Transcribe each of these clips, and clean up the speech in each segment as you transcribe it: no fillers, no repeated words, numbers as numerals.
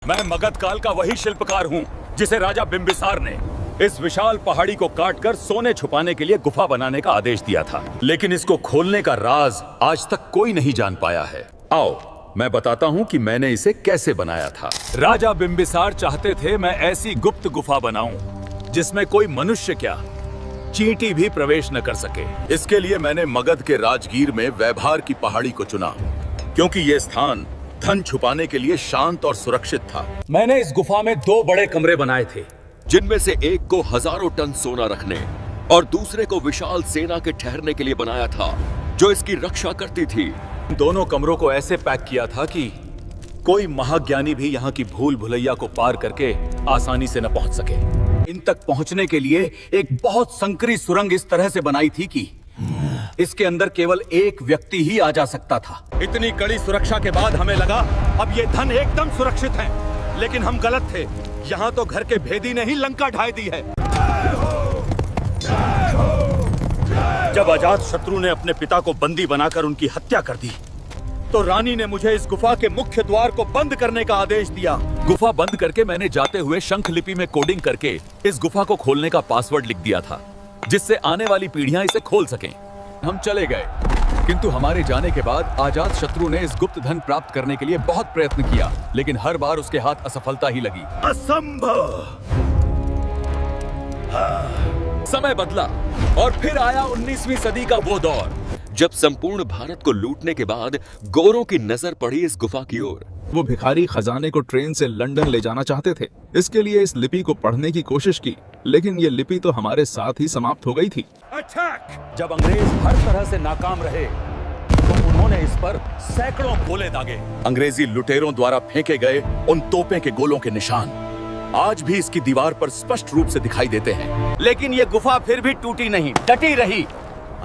मैं मगध काल का वही शिल्पकार हूँ जिसे राजा बिंबिसार ने इस विशाल पहाड़ी को काटकर सोने छुपाने के लिए गुफा बनाने का आदेश दिया था। लेकिन इसको खोलने का राज आज तक कोई नहीं जान पाया है। आओ मैं बताता हूँ कि मैंने इसे कैसे बनाया था। राजा बिंबिसार चाहते थे मैं ऐसी गुप्त गुफा बनाऊं जिसमें कोई मनुष्य क्या चींटी भी प्रवेश न कर सके। इसके लिए मैंने मगध के राजगीर में वैभार की पहाड़ी को चुना, क्योंकि ये स्थान धन छुपाने के लिए शांत और सुरक्षित था। मैंने इस गुफा में 2 बड़े कमरे बनाए थे, जिनमें से एक को हजारों टन सोना रखने और दूसरे को विशाल सेना के ठहरने के लिए बनाया था, जो इसकी रक्षा करती थी। दोनों कमरों को ऐसे पैक किया था कि कोई महाज्ञानी भी यहाँ की भूल भुलैया को पार करके आसानी से न पहुंच सके। इन तक पहुंचने के लिए एक बहुत संकरी सुरंग इस तरह से बनाई थी कि इसके अंदर केवल एक व्यक्ति ही आ जा सकता था। इतनी कड़ी सुरक्षा के बाद हमें लगा अब ये धन एकदम सुरक्षित है, लेकिन हम गलत थे। यहाँ तो घर के भेदी ने ही लंका ढाई दी है। जब अजात शत्रु ने अपने पिता को बंदी बनाकर उनकी हत्या कर दी, तो रानी ने मुझे इस गुफा के मुख्य द्वार को बंद करने का आदेश दिया। गुफा बंद करके मैंने जाते हुए शंख लिपि में कोडिंग करके इस गुफा को खोलने का पासवर्ड लिख दिया था, जिससे आने वाली पीढ़ियां इसे खोल सकें। हम चले गए, किंतु हमारे जाने के बाद अजात शत्रु ने इस गुप्त धन प्राप्त करने के लिए बहुत प्रयत्न किया, लेकिन हर बार उसके हाथ असफलता ही लगी। असंभव। समय बदला और फिर आया 19वीं सदी का वो दौर जब संपूर्ण भारत को लूटने के बाद गोरों की नजर पड़ी इस गुफा की ओर। वो भिखारी खजाने को ट्रेन से लंदन ले जाना चाहते थे। इसके लिए इस लिपि को पढ़ने की कोशिश की, लेकिन ये लिपि तो हमारे साथ ही समाप्त हो गई थी। अटैक! जब अंग्रेज हर तरह से नाकाम रहे, तो उन्होंने इस पर सैकड़ों गोले दागे। अंग्रेजी लुटेरों द्वारा फेंके गए उन तोपों के गोलों के निशान आज भी इसकी दीवार पर स्पष्ट रूप से दिखाई देते हैं। लेकिन ये गुफा फिर भी टूटी नहीं, डटी रही।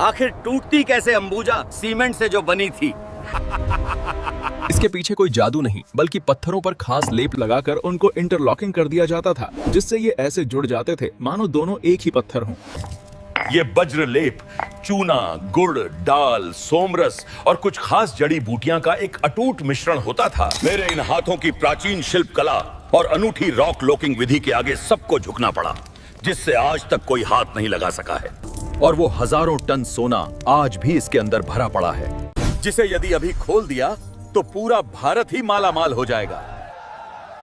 आखिर टूटती कैसे अंबुजा, सीमेंट से जो बनी थी। इसके पीछे कोई जादू नहीं, बल्कि पत्थरों पर खास लेप लगाकर उनको इंटरलॉकिंग कर दिया जाता था, जिससे ये ऐसे जुड़ जाते थे मानो दोनों एक ही पत्थर हों। ये वज्र लेप चूना, गुड़, दाल, सोमरस और कुछ खास जड़ी बूटियां का एक अटूट मिश्रण होता था। मेरे इन हाथों की प्राचीन शिल्प कला और अनूठी रॉक लॉकिंग विधि के आगे सबको झुकना पड़ा, जिससे आज तक कोई हाथ नहीं लगा सका है। और वो हजारों टन सोना आज भी इसके अंदर भरा पड़ा है, जिसे यदि अभी खोल दिया तो पूरा भारत ही माला माल हो जाएगा।